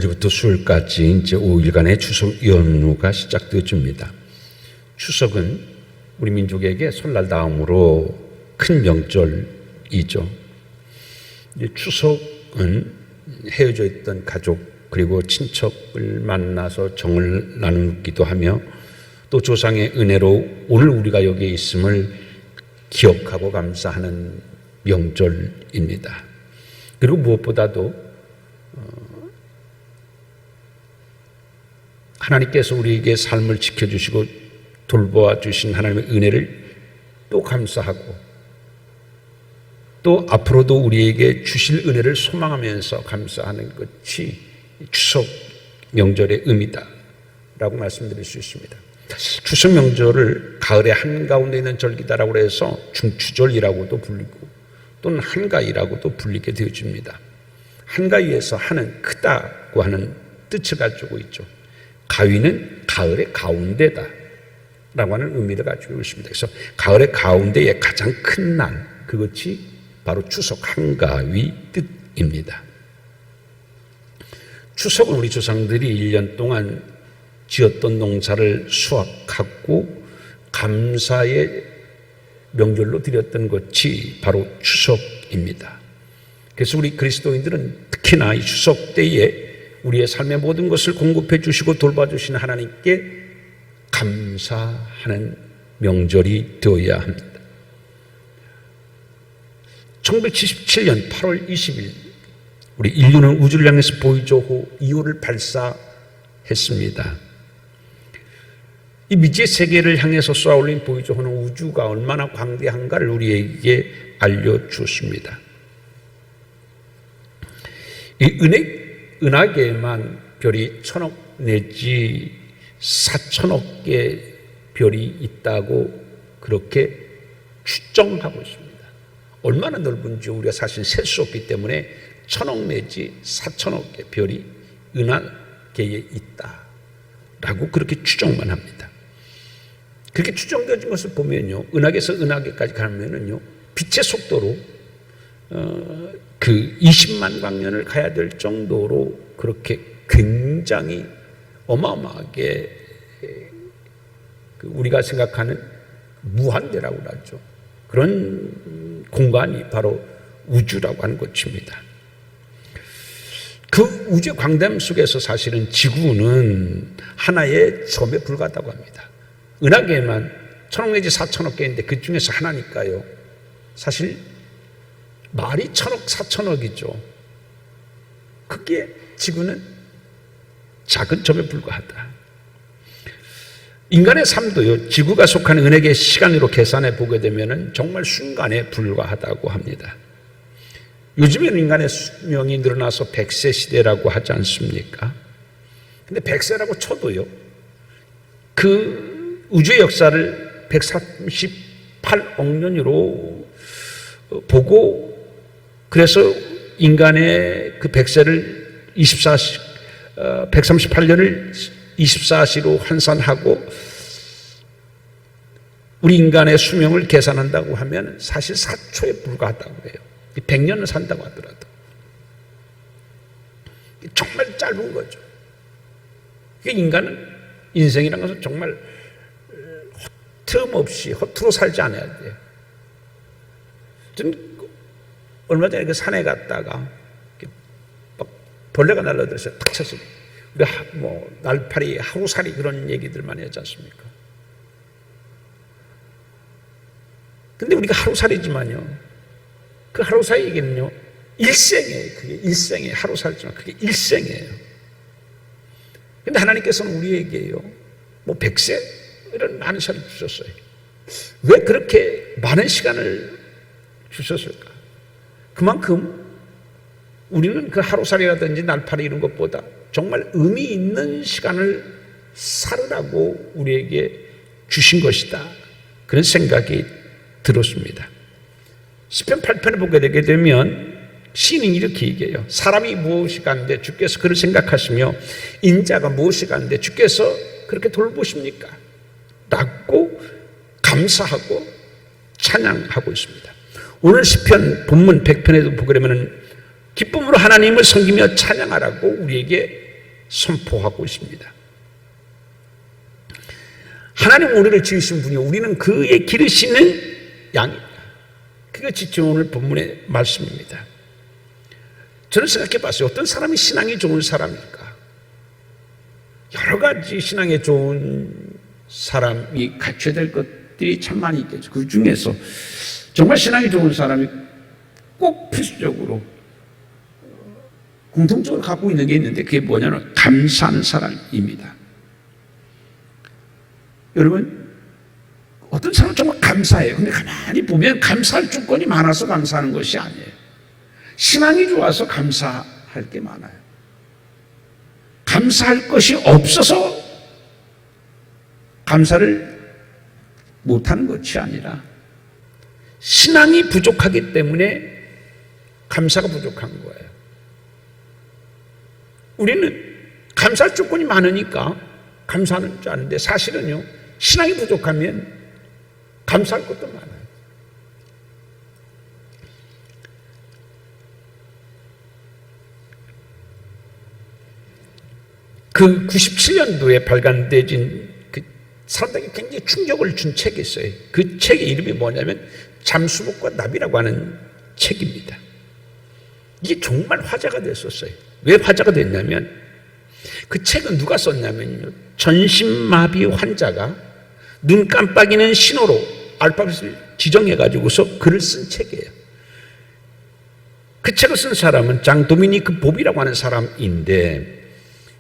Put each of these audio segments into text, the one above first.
어제부터 수요일까지 이제 5일간의 추석 연휴가 시작되어집니다. 추석은 우리 민족에게 설날 다음으로 큰 명절이죠. 추석은 헤어져 있던 가족 그리고 친척을 만나서 정을 나누기도 하며 또 조상의 은혜로 오늘 우리가 여기에 있음을 기억하고 감사하는 명절입니다. 그리고 무엇보다도 하나님께서 우리에게 삶을 지켜주시고 돌보아 주신 하나님의 은혜를 또 감사하고 또 앞으로도 우리에게 주실 은혜를 소망하면서 감사하는 것이 추석 명절의 의미다 라고 말씀드릴 수 있습니다. 추석 명절을 가을의 한가운데 있는 절기다라고 해서 중추절이라고도 불리고 또는 한가위라고도 불리게 되어집니다. 한가위에서 한은 크다고 하는 뜻을 가지고 있죠. 가위는 가을의 가운데다 라고 하는 의미를 가지고 있습니다. 그래서 가을의 가운데의 가장 큰 날, 그것이 바로 추석 한가위 뜻입니다. 추석은 우리 조상들이 1년 동안 지었던 농사를 수확하고 감사의 명절로 드렸던 것이 바로 추석입니다. 그래서 우리 그리스도인들은 특히나 이 추석 때에 우리의 삶의 모든 것을 공급해 주시고 돌봐주신 하나님께 감사하는 명절이 되어야 합니다. 1977년 8월 20일 우리 인류는 우주를 향해서 보이저호 2호를 발사했습니다. 이 미지의 세계를 향해서 쏘아올린 보이저호는 우주가 얼마나 광대한가를 우리에게 알려주었습니다. 이 은하계에만 별이 1000억 내지 4000억 개의 별이 있다고 그렇게 추정하고 있습니다. 얼마나 넓은지 우리가 사실 셀 수 없기 때문에 1000억 내지 4000억 개의 별이 은하계에 있다라고 그렇게 추정만 합니다. 그렇게 추정되어진 것을 보면요, 은하계에서 은하계까지 가면은요, 빛의 속도로 그 20만 광년을 가야 될 정도로 그렇게 굉장히 어마어마하게 우리가 생각하는 무한대라고 하죠. 그런 공간이 바로 우주라고 하는 것입니다. 그 우주의 광대함 속에서 사실은 지구는 하나의 점에 불과하다고 합니다. 은하계에만 1000억 내지 4000억 개인데 그 중에서 하나니까요. 사실 말이 1000억 4000억이죠. 그게 지구는 작은 점에 불과하다. 인간의 삶도요, 지구가 속한 은하계의 시간으로 계산해 보게 되면 정말 순간에 불과하다고 합니다. 요즘에는 인간의 수명이 늘어나서 100세 시대라고 하지 않습니까? 근데 100세라고 쳐도요, 그 우주의 역사를 138억 년으로 보고 그래서 인간의 그 100세를 138년을 24시로 환산하고 우리 인간의 수명을 계산한다고 하면 사실 4초에 불과하다고 해요. 100년을 산다고 하더라도 정말 짧은 거죠. 인간은 인생이라는 것은 정말 틈없이 허투루 살지 않아야 돼요. 좀 얼마 전에 그 산에 갔다가 막 벌레가 날라들어서 탁 쳤어요. 우리 뭐 날파리, 하루살이 그런 얘기들 많이 하지 않습니까? 근데 우리가 하루살이지만요, 그 하루살이에게는요, 일생이에요. 그게 일생이에요. 하루살이지만 그게 일생이에요. 근데 하나님께서는 우리에게요, 뭐 100세 이런 많은 시간을 주셨어요. 왜 그렇게 많은 시간을 주셨을까? 그만큼 우리는 그 하루살이라든지 날파리 이런 것보다 정말 의미 있는 시간을 살으라고 우리에게 주신 것이다. 그런 생각이 들었습니다. 시편 8편을 보게 되게 되면 시인이 이렇게 얘기해요. 사람이 무엇이 간데 주께서 그를 생각하시며 인자가 무엇이 간데 주께서 그렇게 돌보십니까? 라고 감사하고 찬양하고 있습니다. 오늘 시편 본문 100편에도 보게 되면 기쁨으로 하나님을 섬기며 찬양하라고 우리에게 선포하고 있습니다. 하나님 우리를 지으신 분이 우리는 그의 기르시는 양이다. 그것이 오늘 본문의 말씀입니다. 저는 생각해 봤어요. 어떤 사람이 신앙이 좋은 사람일까? 여러 가지 신앙에 좋은 사람이 갖춰야 될 것들이 참 많이 있겠죠. 그 중에서 정말 신앙이 좋은 사람이 꼭 필수적으로 공통적으로 갖고 있는 게 있는데 그게 뭐냐면 감사하는 사람입니다. 여러분, 어떤 사람은 정말 감사해요. 근데 가만히 보면 감사할 조건이 많아서 감사하는 것이 아니에요. 신앙이 좋아서 감사할 게 많아요. 감사할 것이 없어서 감사를 못하는 것이 아니라 신앙이 부족하기 때문에 감사가 부족한 거예요. 우리는 감사할 조건이 많으니까 감사하는 줄 아는데 사실은요, 신앙이 부족하면 감사할 것도 많아요. 그 97년도에 발간되진 그 사람들에게 굉장히 충격을 준 책이 있어요. 그 책의 이름이 뭐냐면 잠수복과 나비라고 하는 책입니다. 이게 정말 화제가 됐었어요. 왜 화제가 됐냐면 그 책은 누가 썼냐면요, 전신마비 환자가 눈 깜빡이는 신호로 알파벳을 지정해가지고서 글을 쓴 책이에요. 그 책을 쓴 사람은 장 도미니크 봅이라고 하는 사람인데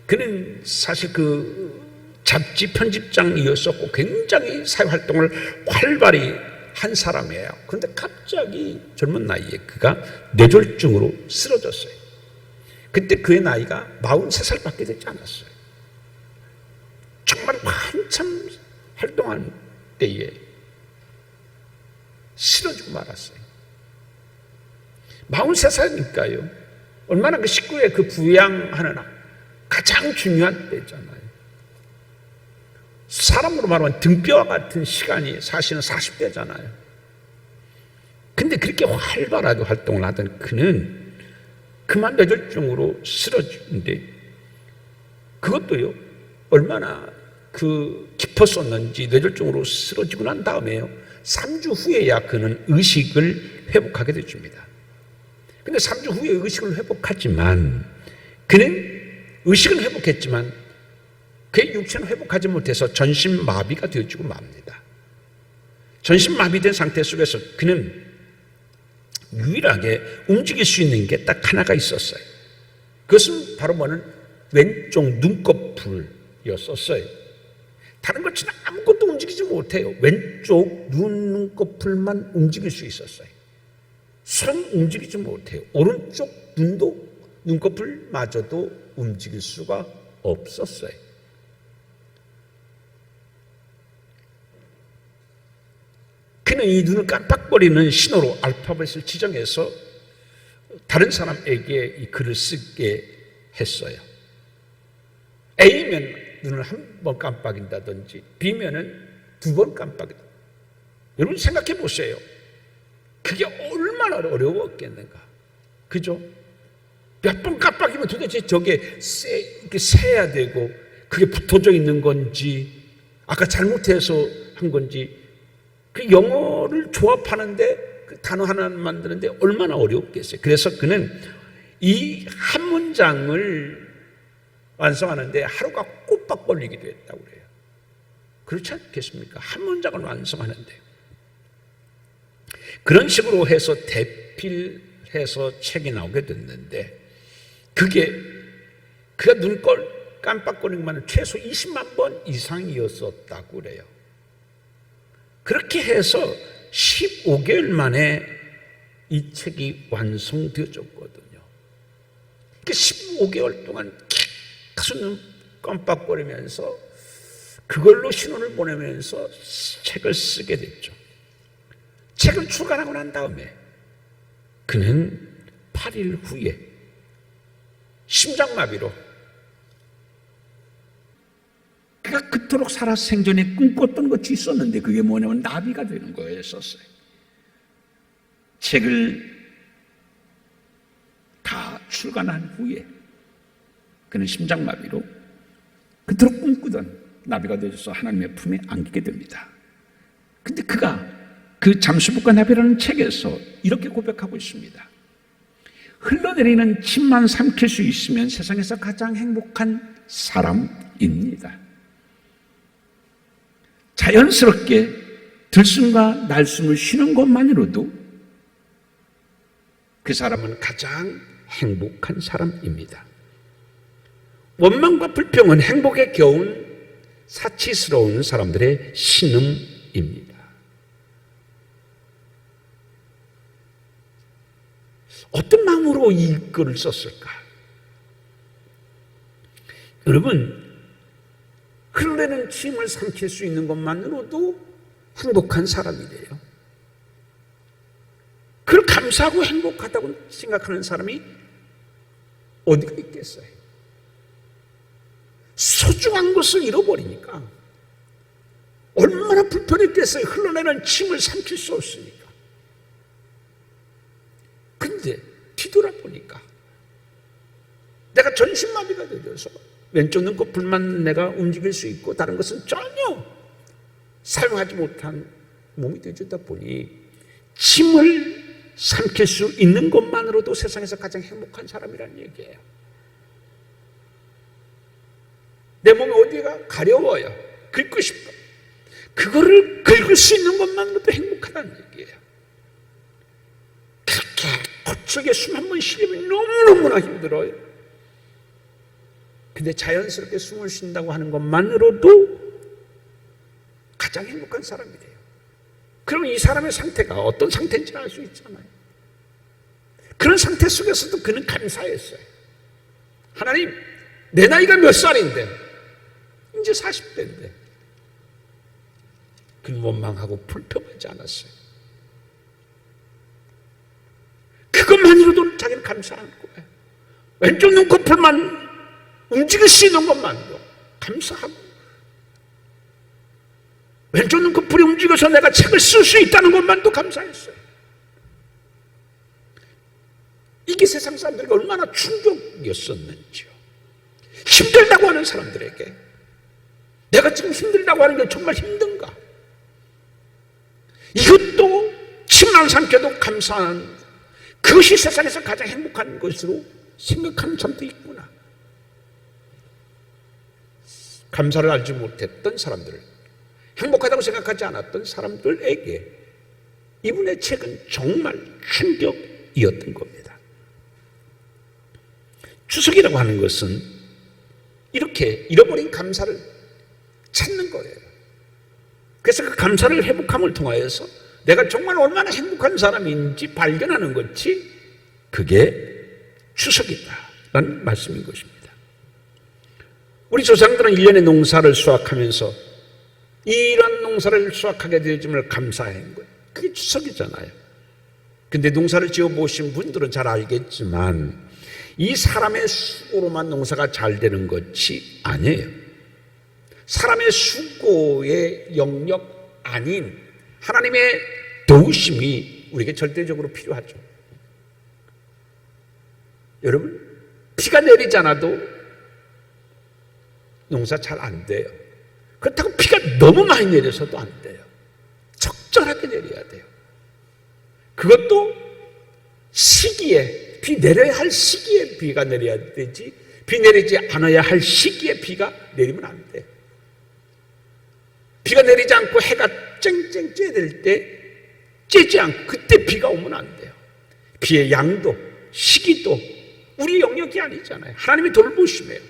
그는 사실 그 잡지 편집장이었었고 굉장히 사회활동을 활발히 한 사람이에요. 그런데 갑자기 젊은 나이에 그가 뇌졸중으로 쓰러졌어요. 그때 그의 나이가 43살밖에 되지 않았어요. 정말 한참 활동한 때에 쓰러지고 말았어요. 43살이니까요. 얼마나 그 식구의 그 부양하는 가장 중요한 때잖아요. 사람으로 말하면 등뼈와 같은 시간이 사실은 40대잖아요. 근데 그렇게 활발하게 활동을 하던 그는 그만 뇌졸중으로 쓰러지는데 그것도요, 얼마나 그 깊었었는지 뇌졸중으로 쓰러지고 난 다음에요, 3주 후에야 그는 의식을 회복하게 되줍니다. 근데 3주 후에 의식을 회복하지만 그는 의식은 회복했지만 그의 육체는 회복하지 못해서 전신마비가 되어지고 맙니다. 전신마비된 상태 속에서 그는 유일하게 움직일 수 있는 게 딱 하나가 있었어요. 그것은 바로 뭐는 왼쪽 눈꺼풀이었었어요. 다른 것처럼 아무것도 움직이지 못해요. 왼쪽 눈꺼풀만 움직일 수 있었어요. 손 움직이지 못해요. 오른쪽 눈꺼풀마저도 움직일 수가 없었어요. 그는 이 눈을 깜빡거리는 신호로 알파벳을 지정해서 다른 사람에게 이 글을 쓰게 했어요. A면 눈을 한 번 깜빡인다든지 B면은 2번 깜빡인다. 여러분 생각해 보세요. 그게 얼마나 어려웠겠는가. 그죠? 몇 번 깜빡이면 도대체 저게 세야 되고 그게 붙어져 있는 건지 아까 잘못해서 한 건지 그 영어를 조합하는데 그 단어 하나 만드는데 얼마나 어려웠겠어요. 그래서 그는 이 한 문장을 완성하는데 하루가 꼬박 걸리기도 했다고 그래요. 그렇지 않겠습니까? 한 문장을 완성하는데 그런 식으로 해서 대필해서 책이 나오게 됐는데 그게 그가 눈꼴 깜빡거리기만 최소 20만 번 이상이었었다고 그래요. 그렇게 해서 15개월 만에 이 책이 완성되어졌거든요. 15개월 동안 계속 눈 깜빡거리면서 그걸로 신호를 보내면서 책을 쓰게 됐죠. 책을 출간하고 난 다음에 그는 8일 후에 심장마비로 그가 그토록 살아 생전에 꿈꿨던 것이 있었는데 그게 뭐냐면 나비가 되는 거였었어요. 책을 다 출간한 후에 그는 심장마비로 그토록 꿈꾸던 나비가 되어서 하나님의 품에 안기게 됩니다. 근데 그가 그 잠수복과 나비라는 책에서 이렇게 고백하고 있습니다. 흘러내리는 침만 삼킬 수 있으면 세상에서 가장 행복한 사람입니다. 자연스럽게 들숨과 날숨을 쉬는 것만으로도 그 사람은 가장 행복한 사람입니다. 원망과 불평은 행복에 겨운 사치스러운 사람들의 신음입니다. 어떤 마음으로 이 글을 썼을까? 여러분, 흘러내는 침을 삼킬 수 있는 것만으로도 행복한 사람이래요. 그걸 감사하고 행복하다고 생각하는 사람이 어디가 있겠어요? 소중한 것을 잃어버리니까 얼마나 불편했겠어요. 흘러내는 침을 삼킬 수 없으니까. 근데 뒤돌아보니까 내가 전신마비가 되어서 왼쪽 눈꺼풀만 내가 움직일 수 있고 다른 것은 전혀 사용하지 못한 몸이 되어주다 보니 침을 삼킬 수 있는 것만으로도 세상에서 가장 행복한 사람이라는 얘기예요. 내 몸이 어디가 가려워요. 긁고 싶어. 그거를 긁을 수 있는 것만으로도 행복하다는 얘기예요. 그렇게 거칠게 숨 한 번 쉬려면 너무너무나 힘들어요. 근데 자연스럽게 숨을 쉰다고 하는 것만으로도 가장 행복한 사람이 돼요. 그러면 이 사람의 상태가 어떤 상태인지 알 수 있잖아요. 그런 상태 속에서도 그는 감사했어요. 하나님, 내 나이가 몇 살인데 이제 40대인데 그는 원망하고 불평하지 않았어요. 그것만으로도 자기는 감사한 거예요. 왼쪽 눈꺼풀만 움직일 수 있는 것만도 감사하고, 왼쪽 눈꺼풀이 움직여서 내가 책을 쓸 수 있다는 것만도 감사했어요. 이게 세상 사람들에게 얼마나 충격이었었는지요. 힘들다고 하는 사람들에게 내가 지금 힘들다고 하는 게 정말 힘든가? 이것도 침만 삼켜도 감사한, 그것이 세상에서 가장 행복한 것으로 생각하는 사람도 있구나. 감사를 알지 못했던 사람들, 행복하다고 생각하지 않았던 사람들에게 이분의 책은 정말 충격이었던 겁니다. 추석이라고 하는 것은 이렇게 잃어버린 감사를 찾는 거예요. 그래서 그 감사를 회복함을 통하여서 내가 정말 얼마나 행복한 사람인지 발견하는 것이 그게 추석이다라는 말씀인 것입니다. 우리 조상들은 1년의 농사를 수확하면서 이런 농사를 수확하게 되어짐을 감사한 거예요. 그게 추석이잖아요. 근데 농사를 지어보신 분들은 잘 알겠지만 이 사람의 수고로만 농사가 잘 되는 것이 아니에요. 사람의 수고의 영역 아닌 하나님의 도우심이 우리에게 절대적으로 필요하죠. 여러분, 비가 내리지 않아도 농사 잘 안 돼요. 그렇다고 비가 너무 많이 내려서도 안 돼요. 적절하게 내려야 돼요. 그것도 시기에, 비 내려야 할 시기에 비가 내려야 되지, 비 내리지 않아야 할 시기에 비가 내리면 안 돼요. 비가 내리지 않고 해가 쨍쨍 쬐야 될 때 쬐지 않고 그때 비가 오면 안 돼요. 비의 양도 시기도 우리 영역이 아니잖아요. 하나님이 돌보심이에요.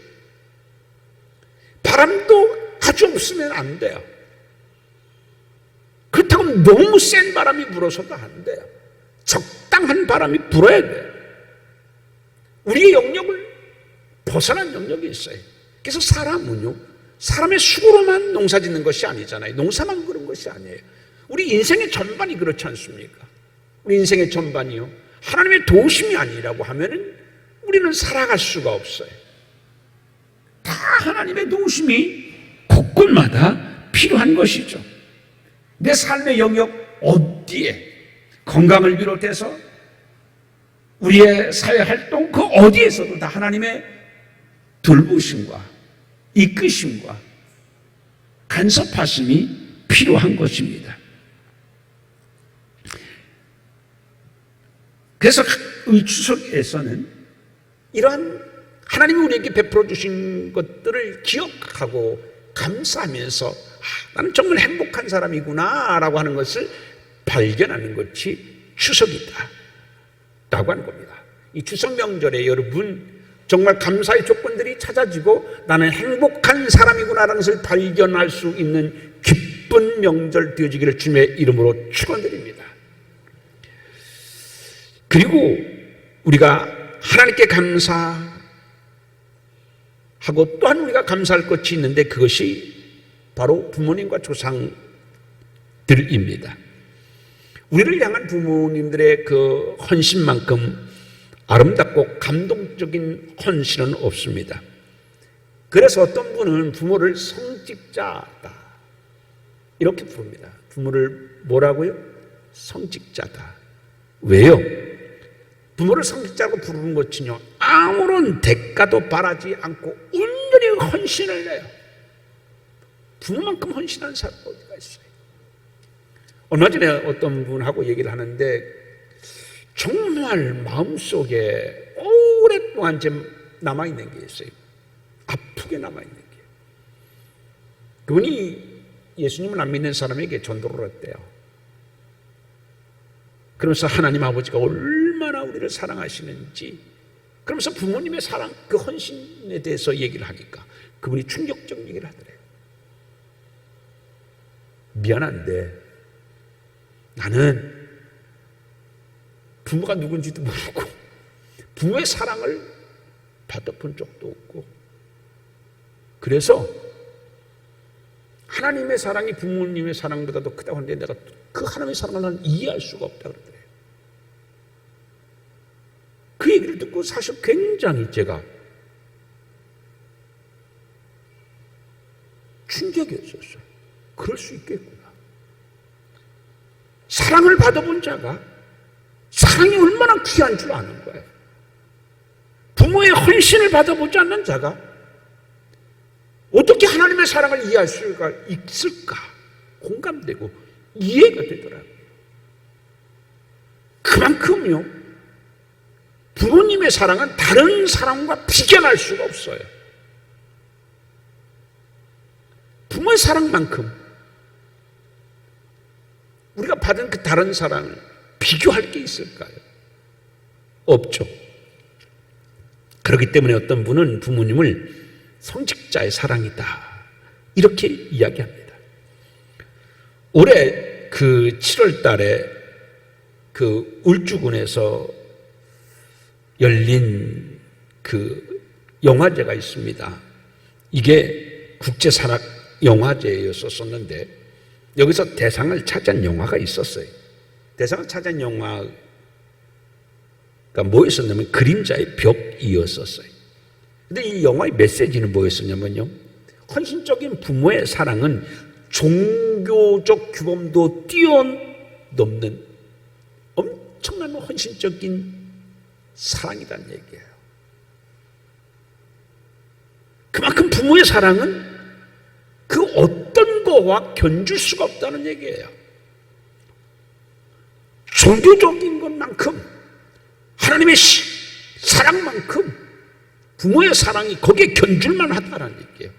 바람도 아주 없으면 안 돼요. 그렇다고 너무 센 바람이 불어서도 안 돼요. 적당한 바람이 불어야 돼요. 우리의 영역을 벗어난 영역이 있어요. 그래서 사람은요, 사람의 수고로만 농사 짓는 것이 아니잖아요. 농사만 그런 것이 아니에요. 우리 인생의 전반이 그렇지 않습니까? 우리 인생의 전반이요, 하나님의 도우심이 아니라고 하면은 우리는 살아갈 수가 없어요. 다 하나님의 도우심이 곳곳마다 필요한 것이죠. 내 삶의 영역 어디에, 건강을 비롯해서 우리의 사회 활동 그 어디에서도 다 하나님의 돌보심과 이끄심과 간섭하심이 필요한 것입니다. 그래서 이 추석에서는 이러한 하나님이 우리에게 베풀어 주신 것들을 기억하고 감사하면서 나는 정말 행복한 사람이구나 라고 하는 것을 발견하는 것이 추석이다 라고 하는 겁니다. 이 추석 명절에 여러분 정말 감사의 조건들이 찾아지고 나는 행복한 사람이구나 라는 것을 발견할 수 있는 기쁜 명절 되어지기를 주님의 이름으로 축원드립니다. 그리고 우리가 하나님께 감사하고 또한 우리가 감사할 것이 있는데 그것이 바로 부모님과 조상들입니다. 우리를 향한 부모님들의 그 헌신만큼 아름답고 감동적인 헌신은 없습니다. 그래서 어떤 분은 부모를 성직자다 이렇게 부릅니다. 부모를 뭐라고요? 성직자다. 왜요? 부모를 성직자로 부르는 것은요, 아무런 대가도 바라지 않고 온전히 헌신을 내요. 부모만큼 헌신하는 사람이 어디가 있어요? 얼마 전에 어떤 분하고 얘기를 하는데 정말 마음속에 오랫동안 남아있는 게 있어요. 아프게 남아있는 게. 그분이 예수님을 안 믿는 사람에게 전도를 했대요. 그러면서 하나님 아버지가 얼마나 우리를 사랑하시는지, 그러면서 부모님의 사랑, 그 헌신에 대해서 얘기를 하니까 그분이 충격적 얘기를 하더래요. 미안한데 나는 부모가 누군지도 모르고 부모의 사랑을 받아본 적도 없고, 그래서 하나님의 사랑이 부모님의 사랑보다도 크다고 하는데 내가 그 하나님의 사랑을 나는 이해할 수가 없다 그러더래요. 그 얘기를 듣고 사실 굉장히 제가 충격이었어요. 그럴 수 있겠구나. 사랑을 받아본 자가 사랑이 얼마나 귀한 줄 아는 거예요. 부모의 헌신을 받아보지 않는 자가 어떻게 하나님의 사랑을 이해할 수가 있을까? 공감되고 이해가 되더라고요. 그만큼요, 부모님의 사랑은 다른 사랑과 비견할 수가 없어요. 부모의 사랑만큼 우리가 받은 그 다른 사랑을 비교할 게 있을까요? 없죠. 그렇기 때문에 어떤 분은 부모님을 성직자의 사랑이다 이렇게 이야기합니다. 올해 그 7월 달에 그 울주군에서 열린 그 영화제가 있습니다. 이게 국제산악 영화제였었는데 여기서 대상을 차지한 영화가 있었어요. 대상을 차지한 영화가 뭐였었냐면 그림자의 벽이었었어요. 근데 이 영화의 메시지는 뭐였었냐면요, 헌신적인 부모의 사랑은 종교적 규범도 뛰어넘는 엄청난 헌신적인 사랑이라는 얘기예요. 그만큼 부모의 사랑은 그 어떤 거와 견줄 수가 없다는 얘기예요. 종교적인 것만큼, 하나님의 사랑만큼 부모의 사랑이 거기에 견줄만 하다는 얘기예요.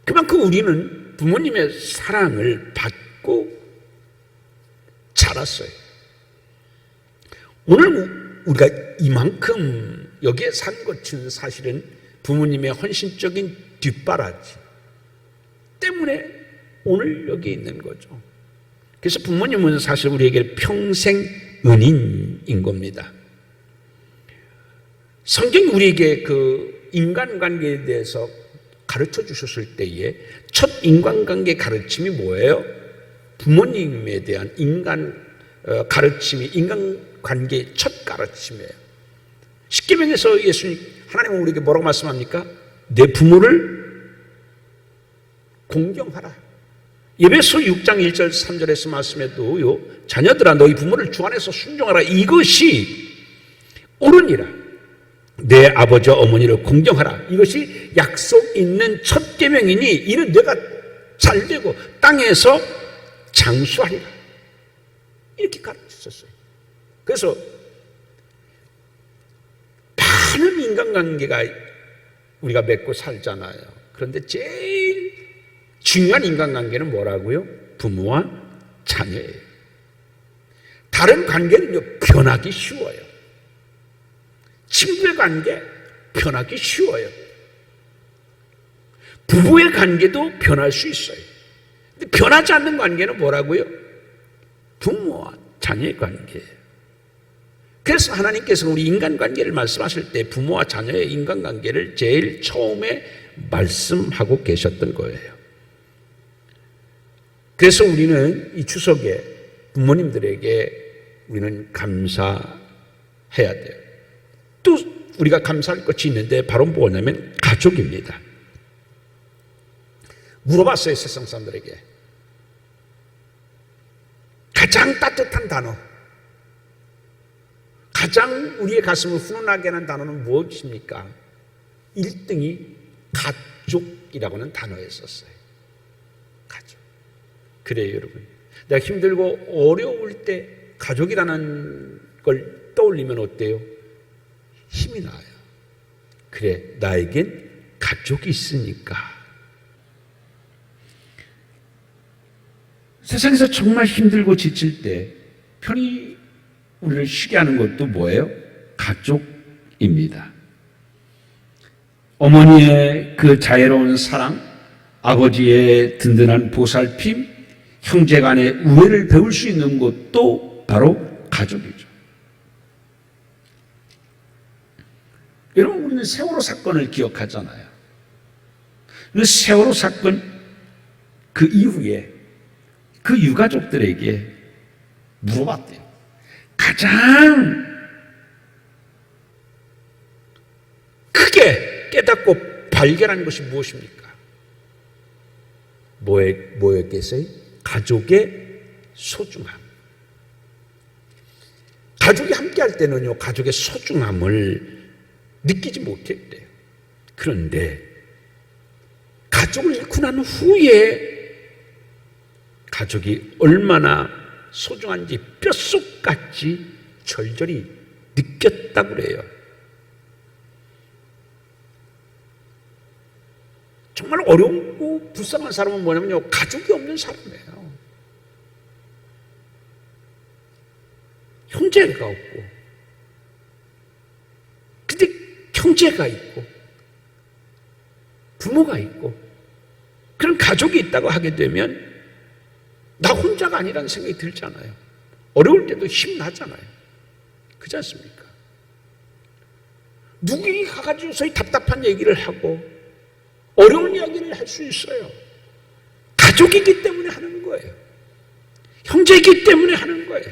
그만큼 우리는 부모님의 사랑을 받고 자랐어요. 오늘 우리가 이만큼 여기에 산 것은 사실은 부모님의 헌신적인 뒷바라지 때문에 오늘 여기 있는 거죠. 그래서 부모님은 사실 우리에게 평생 은인인 겁니다. 성경이 우리에게 그 인간관계에 대해서 가르쳐 주셨을 때에 첫 인간관계 가르침이 뭐예요? 부모님에 대한 가르침이 인간관계의 첫 가르침이에요. 십계명에서 예수님, 하나님은 우리에게 뭐라고 말씀합니까? 내 부모를 공경하라. 에베소 6장 1절 3절에서 말씀해도요, 자녀들아 너희 부모를 주 안에서 순종하라. 이것이 옳으니라. 내 아버지 어머니를 공경하라. 이것이 약속 있는 첫 계명이니 이는 내가 잘되고 땅에서 장수하리라. 이렇게 가르쳤어요. 그래서 많은 인간관계가 우리가 맺고 살잖아요. 그런데 제일 중요한 인간관계는 뭐라고요? 부모와 자녀예요. 다른 관계는 변하기 쉬워요. 친구의 관계 변하기 쉬워요. 부부의 관계도 변할 수 있어요. 근데 변하지 않는 관계는 뭐라고요? 부모와 자녀의 관계예요. 그래서 하나님께서는 우리 인간관계를 말씀하실 때 부모와 자녀의 인간관계를 제일 처음에 말씀하고 계셨던 거예요. 그래서 우리는 이 추석에 부모님들에게 우리는 감사해야 돼요. 또 우리가 감사할 것이 있는데 바로 뭐냐면 가족입니다. 물어봤어요, 세상 사람들에게. 가장 따뜻한 단어, 가장 우리의 가슴을 훈훈하게 하는 단어는 무엇입니까? 1등이 가족이라고 하는 단어에 썼어요. 가족. 그래요, 여러분. 내가 힘들고 어려울 때 가족이라는 걸 떠올리면 어때요? 힘이 나요. 그래, 나에겐 가족이 있으니까. 세상에서 정말 힘들고 지칠 때 편히 우리를 쉬게 하는 것도 뭐예요? 가족입니다. 어머니의 그 자애로운 사랑, 아버지의 든든한 보살핌, 형제 간의 우애를 배울 수 있는 것도 바로 가족이죠. 여러분, 우리는 세월호 사건을 기억하잖아요. 그 세월호 사건 그 이후에 그 유가족들에게 물어봤대요. 가장 크게 깨닫고 발견한 것이 무엇입니까? 뭐였겠어요? 가족의 소중함. 가족이 함께할 때는요, 가족의 소중함을 느끼지 못했대요. 그런데 가족을 잃고 난 후에 가족이 얼마나 소중한지 뼛속같이 절절히 느꼈다고 그래요. 정말 어렵고 불쌍한 사람은 뭐냐면요, 가족이 없는 사람이에요. 형제가 없고, 근데 형제가 있고 부모가 있고 그런 가족이 있다고 하게 되면 나 혼자가 아니라는 생각이 들잖아요. 어려울 때도 힘나잖아요. 그렇지 않습니까? 누구에게 가가지고 소위 답답한 얘기를 하고 어려운 이야기를 할 수 있어요. 가족이기 때문에 하는 거예요. 형제이기 때문에 하는 거예요.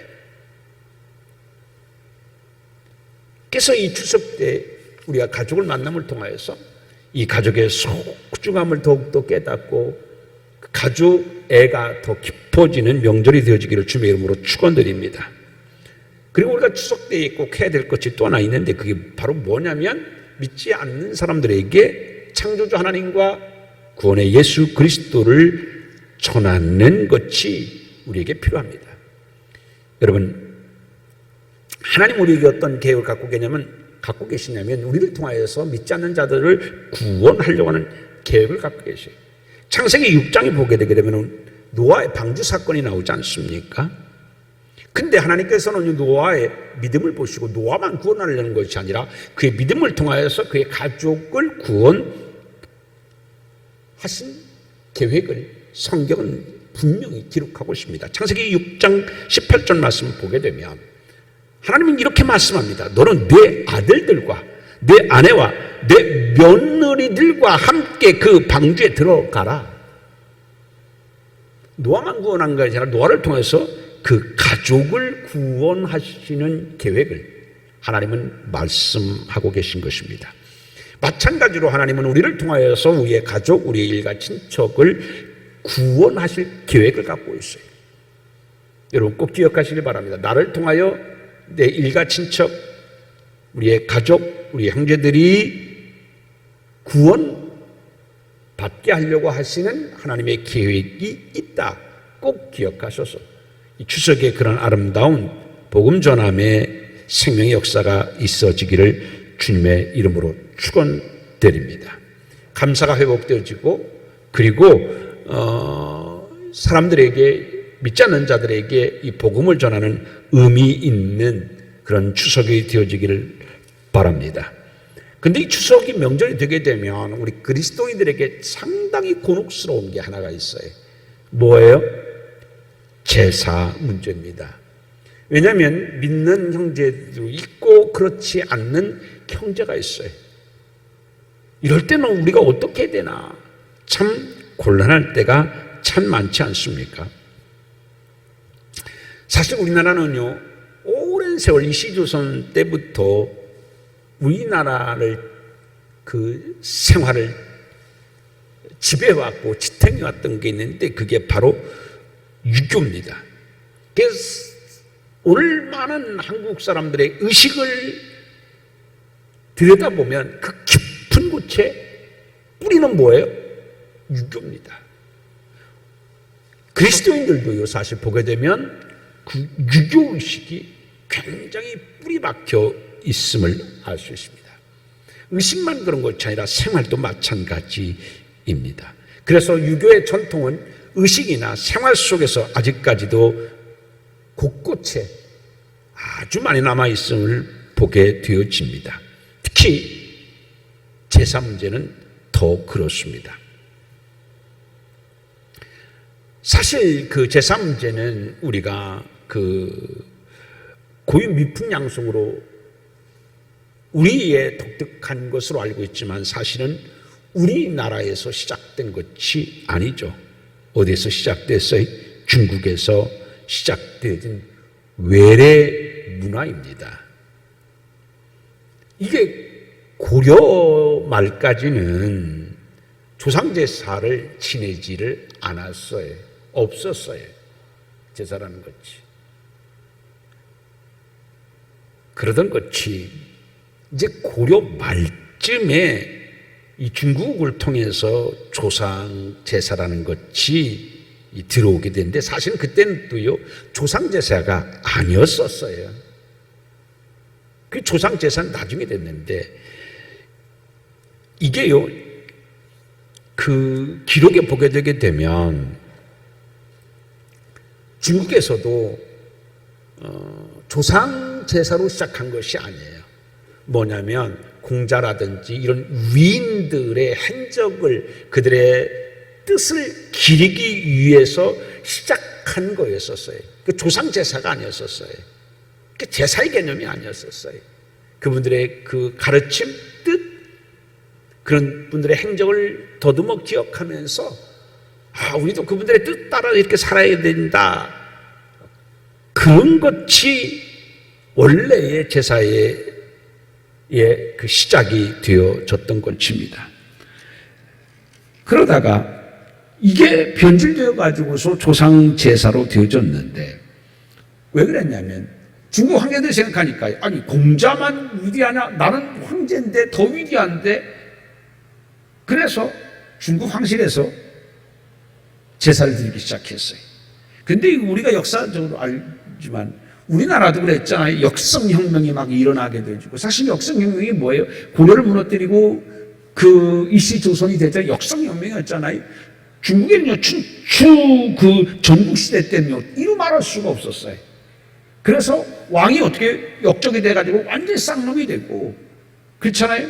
그래서 이 추석 때 우리가 가족을 만남을 통하여서 이 가족의 소중함을 더욱더 깨닫고 가족 애가 더 깊어지는 명절이 되어지기를 주님의 이름으로 축원드립니다. 그리고 우리가 추석 때에 꼭 해야 될 것이 또 하나 있는데 그게 바로 뭐냐면 믿지 않는 사람들에게 창조주 하나님과 구원의 예수 그리스도를 전하는 것이 우리에게 필요합니다. 여러분, 하나님 우리에게 어떤 계획을 갖고 계시냐면 우리를 통하여서 믿지 않는 자들을 구원하려고 하는 계획을 갖고 계셔요. 창세기 6장에 보게 되게 되면 노아의 방주 사건이 나오지 않습니까? 근데 하나님께서는 노아의 믿음을 보시고 노아만 구원하려는 것이 아니라 그의 믿음을 통하여서 그의 가족을 구원하신 계획을 성경은 분명히 기록하고 있습니다. 창세기 6장 18절 말씀을 보게 되면 하나님은 이렇게 말씀합니다. 너는 내 아들들과 내 아내와 내 며느리들과 함께 그 방주에 들어가라. 노아만 구원한 것이 아니라 노아를 통해서 그 가족을 구원하시는 계획을 하나님은 말씀하고 계신 것입니다. 마찬가지로 하나님은 우리를 통하여서 우리의 가족, 우리의 일가 친척을 구원하실 계획을 갖고 있어요. 여러분 꼭 기억하시길 바랍니다. 나를 통하여 내 일가 친척, 우리의 가족, 우리 형제들이 구원 받게 하려고 하시는 하나님의 계획이 있다. 꼭 기억하셔서 이 추석에 그런 아름다운 복음 전함의 생명의 역사가 있어지기를 주님의 이름으로 축원드립니다. 감사가 회복되어지고 그리고 사람들에게 믿지 않는 자들에게 이 복음을 전하는 의미 있는 그런 추석이 되어지기를 바랍니다. 근데 이 추석이 명절이 되게 되면 우리 그리스도인들에게 상당히 곤혹스러운 게 하나가 있어요. 뭐예요? 제사 문제입니다. 왜냐하면 믿는 형제도 있고 그렇지 않는 형제가 있어요. 이럴 때는 우리가 어떻게 해야 되나 참 곤란할 때가 참 많지 않습니까? 사실 우리나라는요, 오랜 세월 이시조선 때부터 우리나라를 그 생활을 지배해왔고 지탱해왔던 게 있는데 그게 바로 유교입니다. 그래서 오늘 많은 한국 사람들의 의식을 들여다보면 그 깊은 곳에 뿌리는 뭐예요? 유교입니다. 그리스도인들도요, 사실 보게 되면 그 유교의식이 굉장히 뿌리 박혀 있음을 알 수 있습니다. 의식만 그런 것이 아니라 생활도 마찬가지입니다. 그래서 유교의 전통은 의식이나 생활 속에서 아직까지도 곳곳에 아주 많이 남아있음을 보게 되어집니다. 특히 제사 문제는 더 그렇습니다. 사실 그 제사 문제는 우리가 그 고유 미풍양송으로 우리의 독특한 것으로 알고 있지만 사실은 우리나라에서 시작된 것이 아니죠. 어디에서 시작됐어요? 중국에서 시작된 외래 문화입니다. 이게 고려 말까지는 조상제사를 지내지를 않았어요. 없었어요. 제사라는 것이. 그러던 것이 이제 고려 말쯤에 이 중국을 통해서 조상 제사라는 것이 들어오게 되는데 사실은 그때는 또요 조상 제사가 아니었었어요. 그 조상 제사는 나중에 됐는데 이게요 그 기록에 보게 되게 되면 중국에서도 조상 제사로 시작한 것이 아니에요. 뭐냐면 공자라든지 이런 위인들의 행적을 그들의 뜻을 기리기 위해서 시작한 거였었어요. 그 조상 제사가 아니었었어요. 그 제사의 개념이 아니었었어요. 그분들의 그 가르침, 뜻, 그런 분들의 행적을 더듬어 기억하면서 우리도 그분들의 뜻 따라 이렇게 살아야 된다. 그런 것이 원래의 제사의 그 시작이 되어졌던 것입니다. 그러다가 이게 변질되어 가지고서 조상 제사로 되어졌는데 왜 그랬냐면 중국 황제들 생각하니까 아니 공자만 위대하냐? 나는 황제인데 더 위대한데 그래서 중국 황실에서 제사를 드리기 시작했어요. 근데 우리가 역사적으로 알지만 우리나라도 그랬잖아요. 역성혁명이 막 일어나게 되고 사실 역성혁명이 뭐예요? 고려를 무너뜨리고 그 이시조선이 됐잖아요. 역성혁명이었잖아요. 중국에는요 춘추 그 전국시대 때는요 이루 말할 수가 없었어요. 그래서 왕이 어떻게 역적이 돼가지고 완전히 쌍놈이 되고 그렇잖아요.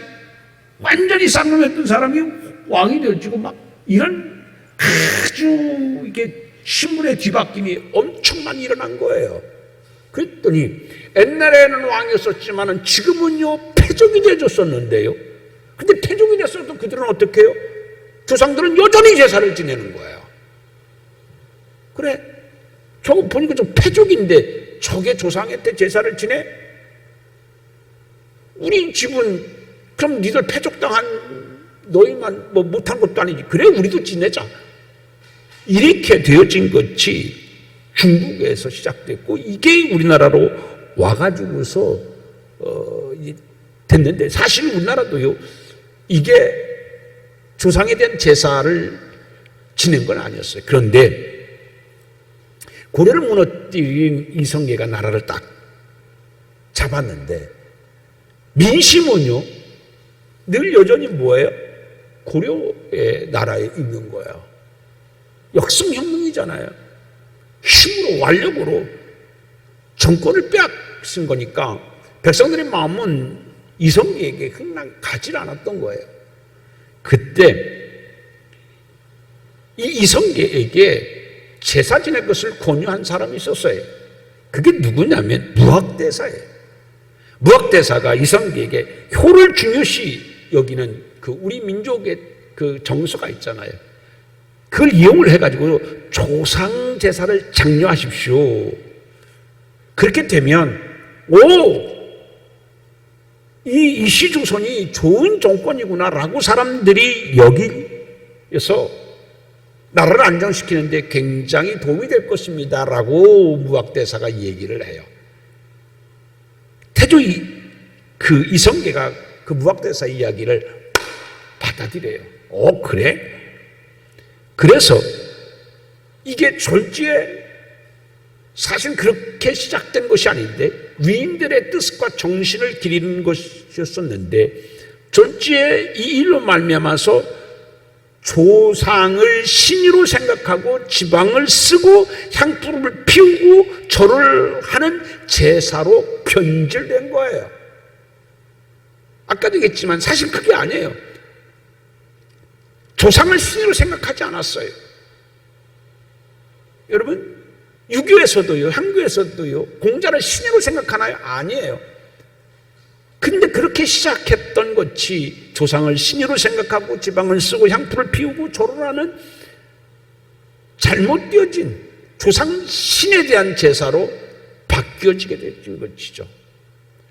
완전히 쌍놈이었던 사람이 왕이 되어지고 막 이런 아주 이게 신분의 뒤바뀜이 엄청 많이 일어난 거예요. 그랬더니 옛날에는 왕이었었지만은 지금은요 패족이 되어졌었는데요. 근데 패족이 됐어도 그들은 어떻게 해요? 조상들은 여전히 제사를 지내는 거예요. 그래, 저거 보니까 좀 패족인데 저게 조상한테 제사를 지내? 우리 집은 그럼 니들 패족당한 너희만 뭐 못한 것도 아니지. 그래, 우리도 지내자. 이렇게 되어진 것이 중국에서 시작됐고 이게 우리나라로 와가지고서 됐는데 사실 우리나라도요, 이게 조상에 대한 제사를 지낸 건 아니었어요. 그런데 고려를 무너뜨린 이성계가 나라를 딱 잡았는데 민심은요 늘 여전히 뭐예요? 고려의 나라에 있는 거예요. 역성혁명이잖아요. 힘으로 완력으로 정권을 빼앗은 거니까 백성들의 마음은 이성계에게 흥랑 가지 않았던 거예요. 그때 이 이성계에게 제사 지낼 것을 권유한 사람이 있었어요. 그게 누구냐면 무학대사예요. 무학대사가 이성계에게 효를 중요시 여기는 그 우리 민족의 그 정서가 있잖아요. 그걸 이용을 해가지고 조상 제사를 장려하십시오. 그렇게 되면 이 이시조선이 좋은 정권이구나라고 사람들이 여기서 나라를 안정시키는데 굉장히 도움이 될 것입니다라고 무학대사가 얘기를 해요. 태조 그 이성계가 그 무학대사 이야기를 받아들여요. 그래? 그래서 이게 졸지에 사실 그렇게 시작된 것이 아닌데 위인들의 뜻과 정신을 기리는 것이었었는데 졸지에 이 일로 말미암아서 조상을 신이로 생각하고 지방을 쓰고 향불을 피우고 절을 하는 제사로 변질된 거예요. 아까도 얘기했지만 사실 그게 아니에요. 조상을 신으로 생각하지 않았어요. 여러분, 유교에서도요, 향교에서도요, 공자를 신으로 생각하나요? 아니에요. 근데 그렇게 시작했던 것이 조상을 신으로 생각하고 지방을 쓰고 향불을 피우고 절을 하는 잘못 되어진 조상 신에 대한 제사로 바뀌어지게 된 것이죠.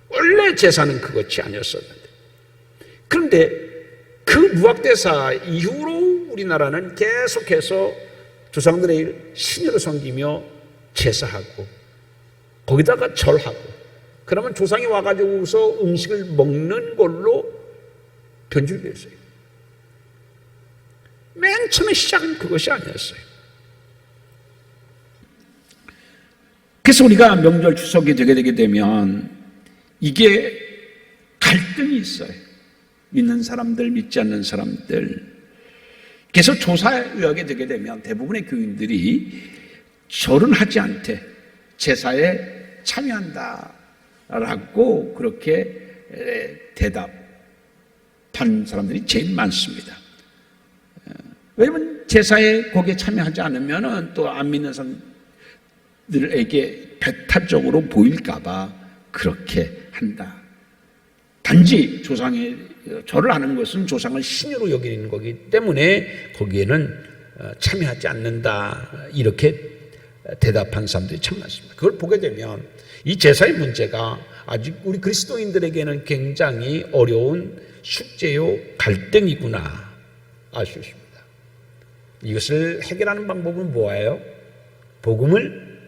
원래 제사는 그것이 아니었었는데. 그런데 그 무학대사 이후로 우리나라는 계속해서 조상들의 신으로 섬기며 제사하고 거기다가 절하고 그러면 조상이 와가지고서 음식을 먹는 걸로 변질됐어요. 맨 처음에 시작은 그것이 아니었어요. 그래서 우리가 명절 추석이 되게 되면 이게 갈등이 있어요. 믿는 사람들, 믿지 않는 사람들. 그래서 조사에 의하게 되게 되면 대부분의 교인들이 절은 하지 않되 제사에 참여한다 라고 그렇게 대답한 사람들이 제일 많습니다. 왜냐하면 제사에 거기에 참여하지 않으면 또 안 믿는 사람들에게 배타적으로 보일까봐 그렇게 한다. 단지 조상의 절을 하는 것은 조상을 신으로 여기는 거기 때문에 거기에는 참여하지 않는다. 이렇게 대답한 사람들이 참 많습니다. 그걸 보게 되면 이 제사의 문제가 아직 우리 그리스도인들에게는 굉장히 어려운 숙제요 갈등이구나 알 수 있습니다. 이것을 해결하는 방법은 뭐예요? 복음을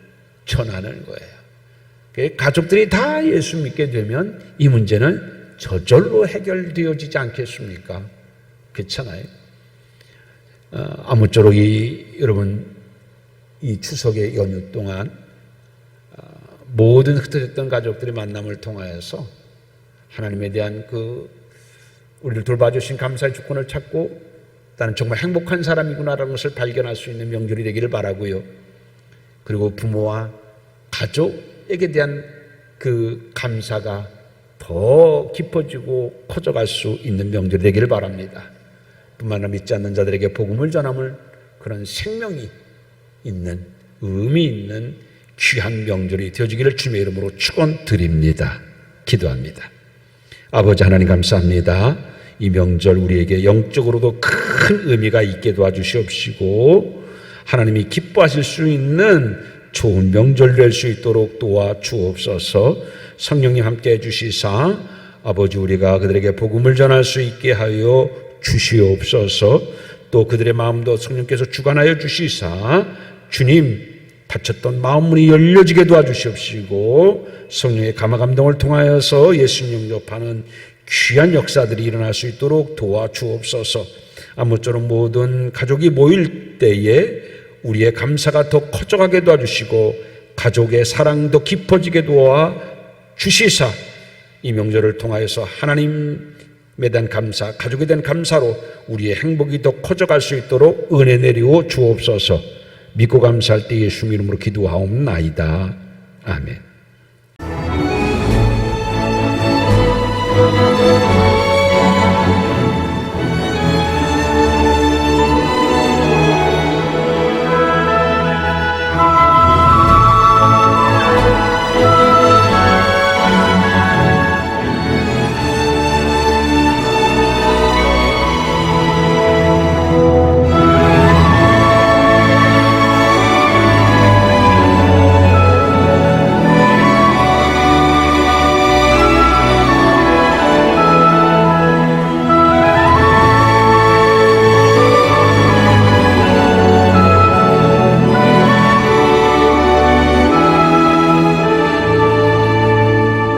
전하는 거예요. 가족들이 다 예수 믿게 되면 이 문제는 저절로 해결되어지지 않겠습니까? 그렇잖아요. 아무쪼록 여러분 이 추석의 연휴 동안 모든 흩어졌던 가족들의 만남을 통하여서 하나님에 대한 우리를 돌봐주신 감사의 주권을 찾고 나는 정말 행복한 사람이구나라는 것을 발견할 수 있는 명절이 되기를 바라고요. 그리고 부모와 가족에게 대한 그 감사가 더 깊어지고 커져갈 수 있는 명절이 되기를 바랍니다. 뿐만 아니라 믿지 않는 자들에게 복음을 전함을 그런 생명이 있는 의미 있는 귀한 명절이 되어지기를 주님의 이름으로 축원드립니다. 기도합니다. 아버지 하나님 감사합니다. 이 명절 우리에게 영적으로도 큰 의미가 있게 도와주시옵시고 하나님이 기뻐하실 수 있는 좋은 명절 될 수 있도록 도와주옵소서. 성령님 함께 해주시사 아버지 우리가 그들에게 복음을 전할 수 있게 하여 주시옵소서. 또 그들의 마음도 성령께서 주관하여 주시사 주님 닫혔던 마음문이 열려지게 도와주시옵시고 성령의 감화 감동을 통하여서 예수님 영접하는 귀한 역사들이 일어날 수 있도록 도와주옵소서. 아무쪼록 모든 가족이 모일 때에 우리의 감사가 더 커져가게 도와주시고 가족의 사랑도 깊어지게 도와주시사 이 명절을 통하여서 하나님에 대한 감사, 가족에 대한 감사로 우리의 행복이 더 커져갈 수 있도록 은혜 내리워 주옵소서. 믿고 감사할 때 예수 이름으로 기도하옵나이다. 아멘.